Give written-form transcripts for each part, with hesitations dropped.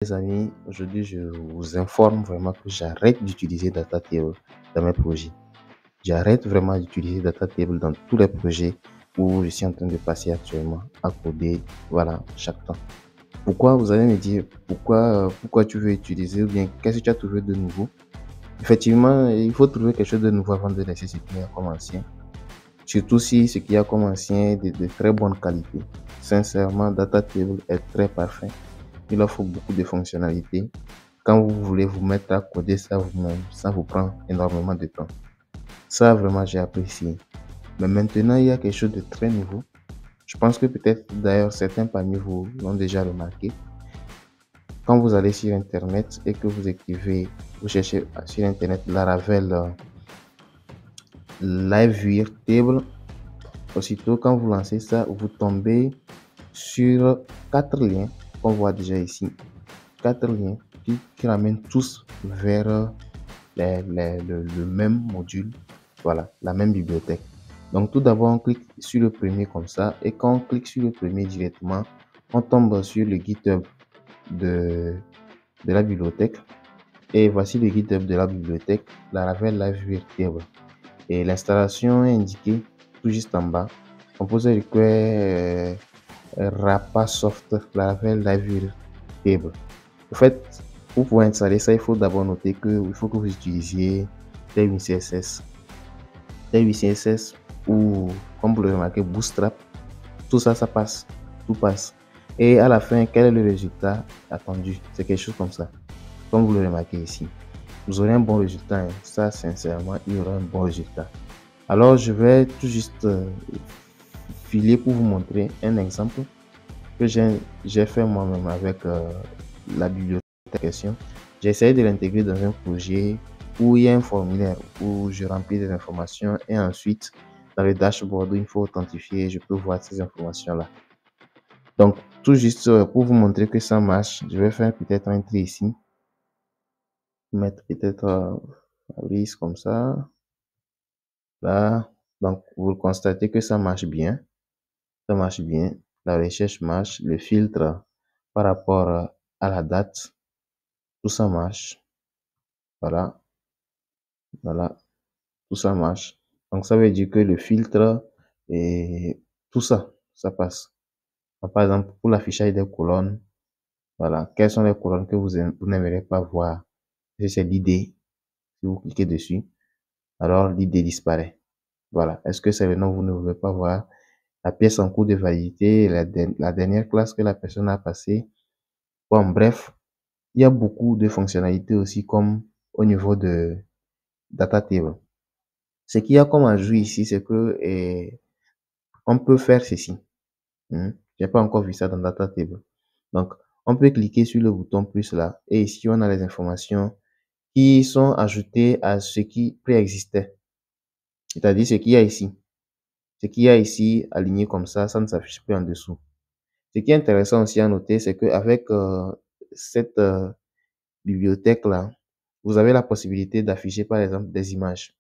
Les amis, aujourd'hui je vous informe vraiment que j'arrête d'utiliser DataTable dans mes projets. J'arrête vraiment d'utiliser DataTable dans tous les projets où je suis en train de passer actuellement à coder, voilà, chaque temps. Pourquoi? Vous allez me dire pourquoi tu veux utiliser ou bien qu'est-ce que tu as trouvé de nouveau? Effectivement, il faut trouver quelque chose de nouveau avant de laisser ce qu'il y a comme ancien. Surtout si ce qu'il y a comme ancien est de très bonne qualité. Sincèrement, DataTable est très parfait. Il offre beaucoup de fonctionnalités. Quand vous voulez vous mettre à coder ça vous-même, ça vous prend énormément de temps. Ça, vraiment, j'ai apprécié. Mais maintenant, il y a quelque chose de très nouveau. Je pense que peut-être, d'ailleurs, certains parmi vous l'ont déjà remarqué. Quand vous allez sur Internet et que vous écrivez, vous cherchez sur Internet Laravel Live Viewer Table, aussitôt, quand vous lancez ça, vous tombez sur 4 liens qu'on voit déjà ici. 4 liens qui ramènent tous vers le même module, voilà, la même bibliothèque. Donc tout d'abord, on clique sur le premier comme ça, et quand on clique sur le premier directement, on tombe sur le GitHub de la bibliothèque. Et voici le GitHub de la bibliothèque, Laravel Live Viewer Table. Et l'installation est indiquée tout juste en bas. Composer require Rapasoft Laravel Live Viewer Table. En fait, pour pouvoir installer ça, il faut d'abord noter qu'il faut que vous utilisiez Tailwind CSS. Tailwind CSS ou, comme vous le remarquez, Bootstrap. Tout ça, ça passe. Tout passe. Et à la fin, quel est le résultat attendu? C'est quelque chose comme ça. Comme vous le remarquez ici. Vous aurez un bon résultat. Ça, sincèrement, il y aura un bon résultat. Alors, je vais tout juste filer pour vous montrer un exemple que j'ai fait moi-même avec la bibliothèque en question. J'ai essayé de l'intégrer dans un projet où il y a un formulaire où je remplis des informations et ensuite dans le dashboard où il faut authentifier, je peux voir ces informations-là. Donc, tout juste pour vous montrer que ça marche, je vais faire peut-être un trait ici. Mettre peut-être Fabrice comme ça. Là, donc vous constatez que ça marche bien. Ça marche bien. La recherche marche. Le filtre par rapport à la date, tout ça marche. Voilà. Voilà. Tout ça marche. Donc, ça veut dire que le filtre et tout ça, ça passe. Donc, par exemple, pour l'affichage des colonnes, voilà. Quelles sont les colonnes que vous n'aimerez pas voir? Si c'est l'idée, si vous cliquez dessus, alors l'idée disparaît. Voilà. Est-ce que c'est le nom que vous ne voulez pas voir? La pièce en cours de validité, la dernière classe que la personne a passée. Bon, bref, il y a beaucoup de fonctionnalités aussi comme au niveau de DataTable. Ce qu'il y a comme ajout ici, c'est que on peut faire ceci. J'ai pas encore vu ça dans DataTable. Donc, on peut cliquer sur le bouton plus là et ici on a les informations qui sont ajoutées à ce qui préexistait. C'est-à-dire ce qu'il y a ici. Ce qu'il y a ici aligné comme ça ne s'affiche plus en dessous. Ce qui est intéressant aussi à noter, c'est qu'avec cette bibliothèque-là, vous avez la possibilité d'afficher par exemple des images.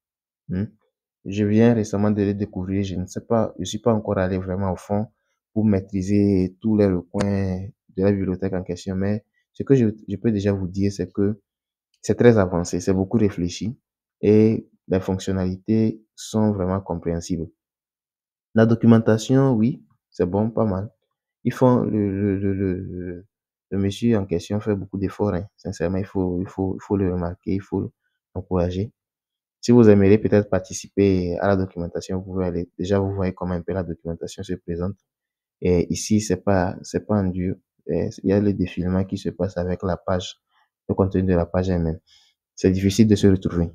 Je viens récemment de le découvrir, je ne sais pas, je suis pas encore allé vraiment au fond pour maîtriser tous les recoins de la bibliothèque en question, mais ce que je peux déjà vous dire, c'est que c'est très avancé, c'est beaucoup réfléchi et les fonctionnalités sont vraiment compréhensibles. La documentation, oui, c'est bon, pas mal. Ils font le monsieur en question fait beaucoup d'efforts, hein. Sincèrement, il faut le remarquer, il faut l'encourager. Si vous aimeriez peut-être participer à la documentation, vous pouvez aller. Déjà, vous voyez comment un peu la documentation se présente. Et ici, c'est pas en dur. Il y a le défilement qui se passe avec la page, le contenu de la page elle-même. C'est difficile de se retrouver.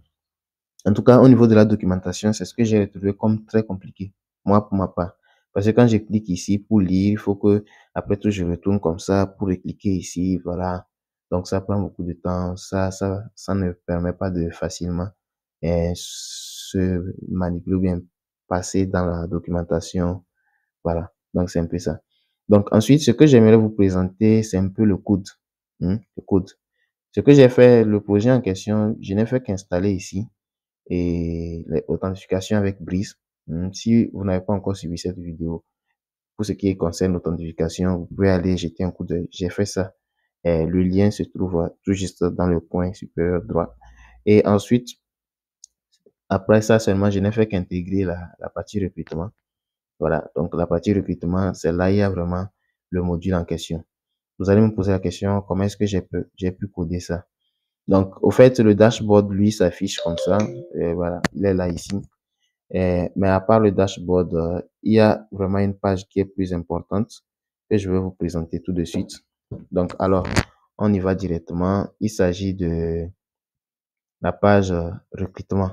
En tout cas, au niveau de la documentation, c'est ce que j'ai retrouvé comme très compliqué. Moi, pour ma part. Parce que quand je clique ici pour lire, il faut que, après tout, je retourne comme ça pour cliquer ici, voilà. Donc, ça prend beaucoup de temps. Ça ne permet pas de facilement se manipuler ou bien passer dans la documentation. Voilà. Donc, c'est un peu ça. Donc, ensuite, ce que j'aimerais vous présenter, c'est un peu le code. Le code. Ce que j'ai fait, le projet en question, je n'ai fait qu'installer ici et l'authentification avec Breeze. Si vous n'avez pas encore suivi cette vidéo, pour ce qui concerne l'authentification, vous pouvez aller jeter un coup d'œil. J'ai fait ça Le lien se trouve tout juste dans le coin supérieur droit. Et ensuite, après ça seulement, je n'ai fait qu'intégrer la partie recrutement. Voilà, donc la partie recrutement, c'est là il y a vraiment le module en question. Vous allez me poser la question, comment est-ce que j'ai pu coder ça? Donc, au fait, le dashboard, lui, s'affiche comme ça. Et voilà, il est là ici. Mais à part le dashboard, il y a vraiment une page qui est plus importante que je vais vous présenter tout de suite. Donc, alors, on y va directement. Il s'agit de la page recrutement.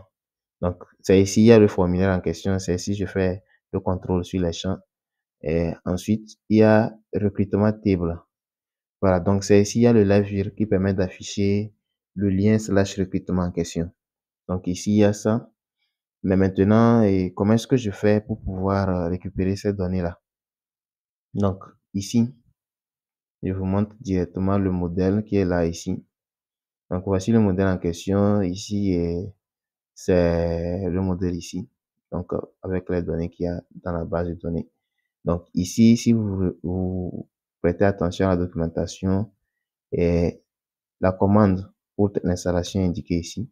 Donc, c'est ici, il y a le formulaire en question. C'est ici, je fais le contrôle sur les champs. Et ensuite, il y a recrutement table. Voilà, donc c'est ici, il y a le live view qui permet d'afficher le lien slash recrutement en question. Donc ici, il y a ça. Mais maintenant, et comment est-ce que je fais pour pouvoir récupérer ces données-là? Donc ici, je vous montre directement le modèle qui est là ici. Donc voici le modèle en question ici et c'est le modèle ici. Donc avec les données qu'il y a dans la base de données. Donc ici, si vous prêtez attention à la documentation et la commande pour l'installation indiquée ici.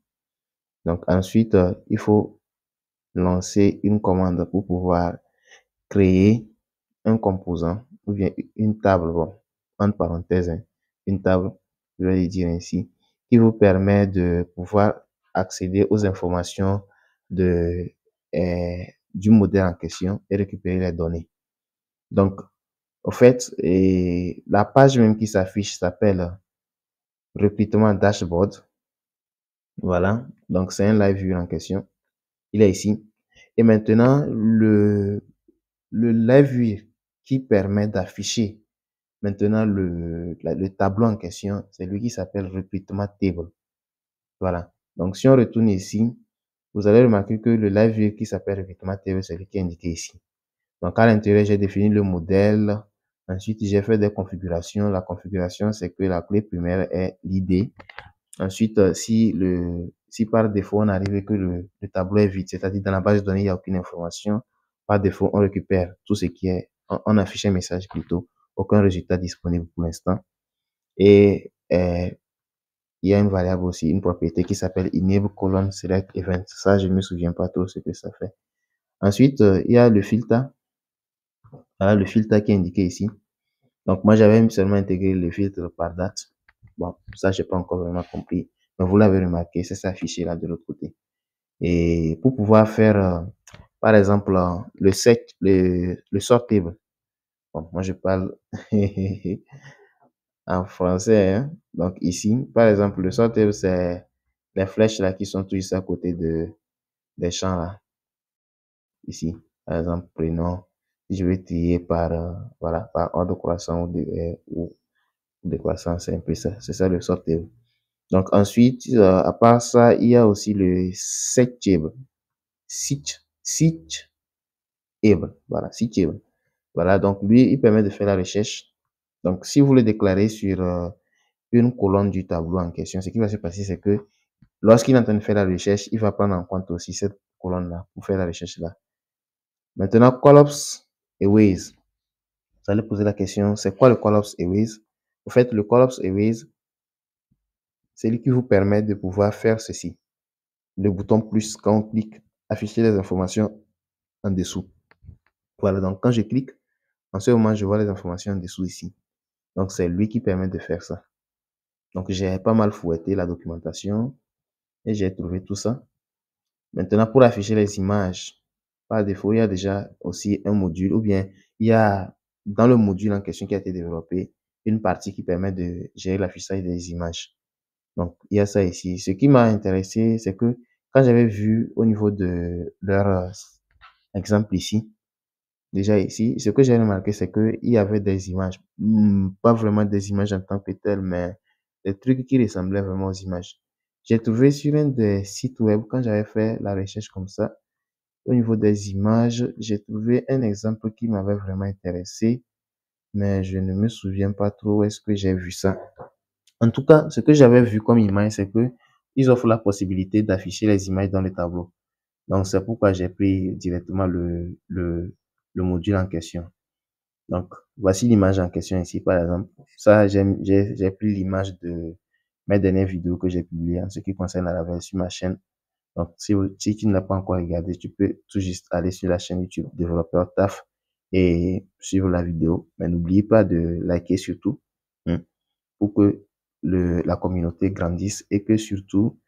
Donc ensuite, il faut lancer une commande pour pouvoir créer un composant ou bien une table, bon, entre parenthèses, hein, une table, je vais le dire ainsi, qui vous permet de pouvoir accéder aux informations de, du modèle en question et récupérer les données. Donc, au fait, la page même qui s'affiche s'appelle recrutement dashboard. Voilà, donc c'est un live view en question. Il est ici. Et maintenant, le live view qui permet d'afficher maintenant le tableau en question, c'est lui qui s'appelle recrutement table. Voilà. Donc, si on retourne ici, vous allez remarquer que le live view qui s'appelle recrutement table, c'est lui qui est indiqué ici. Donc, à l'intérieur, j'ai défini le modèle. Ensuite, j'ai fait des configurations. La configuration, c'est que la clé primaire est l'ID. Ensuite, si par défaut, on arrive que le tableau est vide, c'est-à-dire dans la base de données, il n'y a aucune information, par défaut, on récupère tout ce qui est, on affiche un message plutôt, aucun résultat disponible pour l'instant. Et il y a une variable aussi, une propriété qui s'appelle enable colon select event. Ça, je ne me souviens pas trop ce que ça fait. Ensuite, il y a le filtre. Voilà le filtre qui est indiqué ici. Donc, moi, j'avais seulement intégré le filtre par date. Bon, ça, j'ai pas encore vraiment compris. Mais vous l'avez remarqué, c'est ça affiché là de l'autre côté. Et pour pouvoir faire, par exemple, le sort table. Bon, moi, je parle en français, hein. Donc, ici, par exemple, le sort table, c'est les flèches là qui sont tout juste à côté des champs là. Ici, par exemple, prénom. Si je vais trier par, voilà, par ordre croissant ou décroissant, c'est un peu ça. C'est ça le sort table. Donc ensuite, à part ça, il y a aussi le searchable. Searchable. Voilà, searchable. Voilà, donc lui, il permet de faire la recherche. Donc si vous le déclarez sur une colonne du tableau en question, ce qui va se passer, c'est que lorsqu'il est en train de faire la recherche, il va prendre en compte aussi cette colonne-là pour faire la recherche là. Maintenant, collapse erase. Vous allez poser la question, c'est quoi le collapse erase? En fait, le collapse erase, c'est lui qui vous permet de pouvoir faire ceci. Le bouton plus, quand on clique, afficher les informations en dessous. Voilà, donc quand je clique, en ce moment, je vois les informations en dessous ici. Donc, c'est lui qui permet de faire ça. Donc, j'ai pas mal fouetté la documentation et j'ai trouvé tout ça. Maintenant, pour afficher les images, par défaut, il y a déjà aussi un module ou bien il y a dans le module en question qui a été développé une partie qui permet de gérer l'affichage des images. Donc, il y a ça ici. Ce qui m'a intéressé, c'est que quand j'avais vu au niveau de leur exemple ici, déjà ici, ce que j'ai remarqué, c'est qu'il y avait des images, pas vraiment des images en tant que telles, mais des trucs qui ressemblaient vraiment aux images. J'ai trouvé sur un des sites web, quand j'avais fait la recherche comme ça, au niveau des images, j'ai trouvé un exemple qui m'avait vraiment intéressé, mais je ne me souviens pas trop où est-ce que j'ai vu ça. En tout cas, ce que j'avais vu comme image, c'est que ils offrent la possibilité d'afficher les images dans le tableau. Donc, c'est pourquoi j'ai pris directement le module en question. Donc, voici l'image en question ici, par exemple. Ça, j'ai pris l'image de mes dernières vidéos que j'ai publiées en ce qui concerne la veille sur ma chaîne. Donc, si tu ne l'as pas encore regardé, tu peux tout juste aller sur la chaîne YouTube Développeur Taf et suivre la vidéo. Mais n'oubliez pas de liker surtout, hein, pour que la communauté grandisse et que surtout,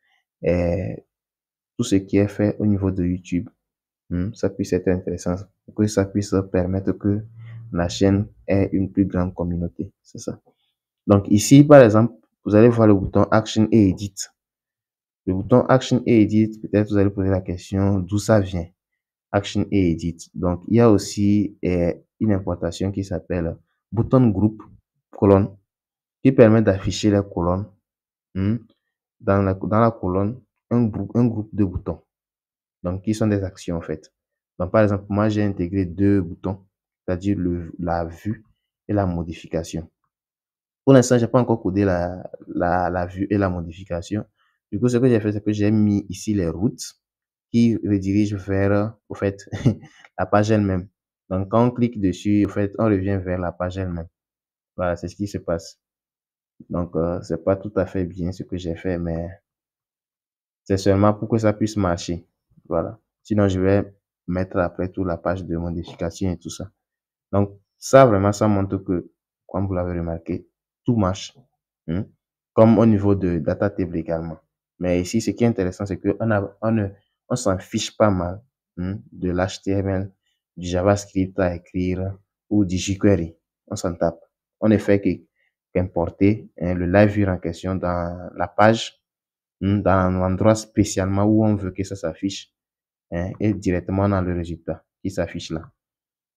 tout ce qui est fait au niveau de YouTube, ça puisse être intéressant, pour que ça puisse permettre que la chaîne ait une plus grande communauté. C'est ça. Donc ici, par exemple, vous allez voir le bouton Action et Edit. Le bouton Action et Edit, peut-être vous allez poser la question d'où ça vient. Action et Edit. Donc il y a aussi une importation qui s'appelle bouton groupe colonne qui permet d'afficher les colonnes. Dans la colonne, un groupe de boutons. Donc, qui sont des actions en fait. Donc, par exemple, moi, j'ai intégré deux boutons, c'est-à-dire la vue et la modification. Pour l'instant, j'ai pas encore codé la vue et la modification. Du coup, ce que j'ai fait, c'est que j'ai mis ici les routes qui redirigent vers, au fait, la page elle-même. Donc, quand on clique dessus, au fait, on revient vers la page elle-même. Voilà, c'est ce qui se passe. Donc, c'est pas tout à fait bien ce que j'ai fait, mais c'est seulement pour que ça puisse marcher. Voilà. Sinon, je vais mettre après tout la page de modification et tout ça. Donc, ça, vraiment, ça montre que, comme vous l'avez remarqué, tout marche. Comme au niveau de data table également. Mais ici, ce qui est intéressant, c'est on s'en fiche pas mal de l'HTML, du JavaScript à écrire ou du jQuery. On s'en tape. On ne fait qu'importer le live view en question dans la page, dans l'endroit spécialement où on veut que ça s'affiche, et directement dans le résultat qui s'affiche là.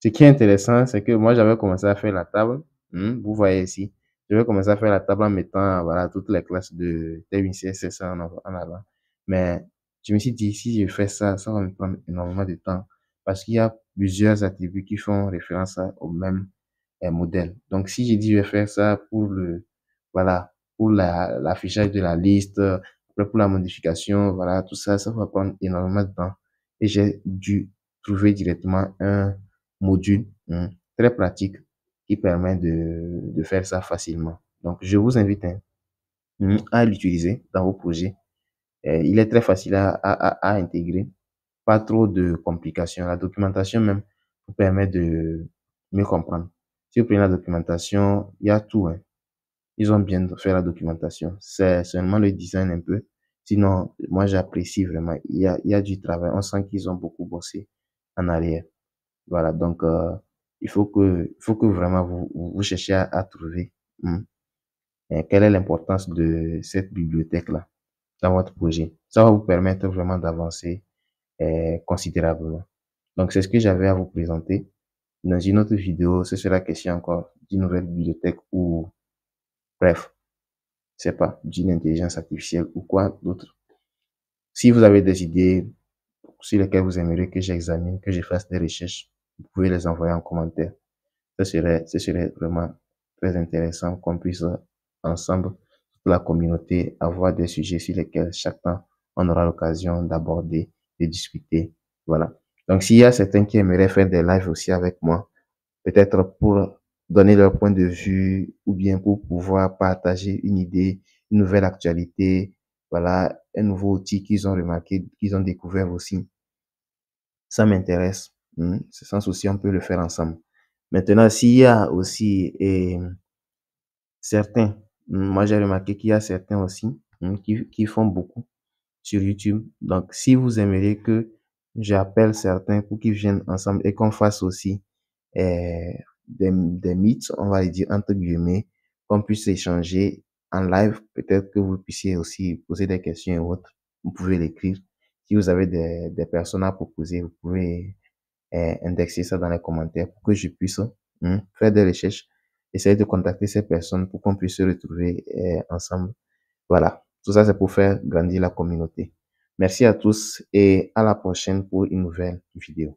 Ce qui est intéressant, c'est que moi, j'avais commencé à faire la table. Vous voyez ici, j'avais commencé à faire la table en mettant, voilà, toutes les classes de T8 CSS en avant. Mais je me suis dit, si je fais ça, ça va me prendre énormément de temps parce qu'il y a plusieurs attributs qui font référence au même modèle. Donc, si j'ai dit, je vais faire ça pour voilà, pour l'affichage de la liste, après pour la modification, voilà, tout ça, ça va prendre énormément de temps. Et j'ai dû trouver directement un module très pratique qui permet de faire ça facilement. Donc, je vous invite à l'utiliser dans vos projets. Il est très facile à intégrer, pas trop de complications. La documentation même vous permet de mieux comprendre. Si vous prenez la documentation, il y a tout. Ils ont bien fait la documentation. C'est seulement le design un peu. Sinon, moi, j'apprécie vraiment. Il y a du travail. On sent qu'ils ont beaucoup bossé en arrière. Voilà, donc il faut que vraiment vous cherchiez à trouver quelle est l'importance de cette bibliothèque-là dans votre projet. Ça va vous permettre vraiment d'avancer considérablement. Donc, c'est ce que j'avais à vous présenter. Dans une autre vidéo, ce sera question encore d'une nouvelle bibliothèque ou, bref, c'est pas, d'une intelligence artificielle ou quoi d'autre. Si vous avez des idées sur lesquelles vous aimeriez que j'examine, que je fasse des recherches, vous pouvez les envoyer en commentaire. Ce serait vraiment très intéressant qu'on puisse ensemble, toute la communauté, avoir des sujets sur lesquels chaque temps on aura l'occasion d'aborder, de discuter. Voilà. Donc, s'il y a certains qui aimeraient faire des lives aussi avec moi, peut-être pour donner leur point de vue ou bien pour pouvoir partager une idée, une nouvelle actualité, voilà, un nouveau outil qu'ils ont remarqué, qu'ils ont découvert aussi. Ça m'intéresse. C'est sans souci, on peut le faire ensemble. Maintenant, s'il y a aussi certains, moi j'ai remarqué qu'il y a certains aussi qui font beaucoup sur YouTube. Donc, si vous aimeriez que j'appelle certains pour qu'ils viennent ensemble et qu'on fasse aussi des meets, on va les dire entre guillemets, qu'on puisse échanger en live, peut-être que vous puissiez aussi poser des questions et autres. Vous pouvez l'écrire. Si vous avez des personnes à proposer, vous pouvez indexer ça dans les commentaires pour que je puisse faire des recherches, essayer de contacter ces personnes pour qu'on puisse se retrouver ensemble. Voilà, tout ça c'est pour faire grandir la communauté. Merci à tous et à la prochaine pour une nouvelle vidéo.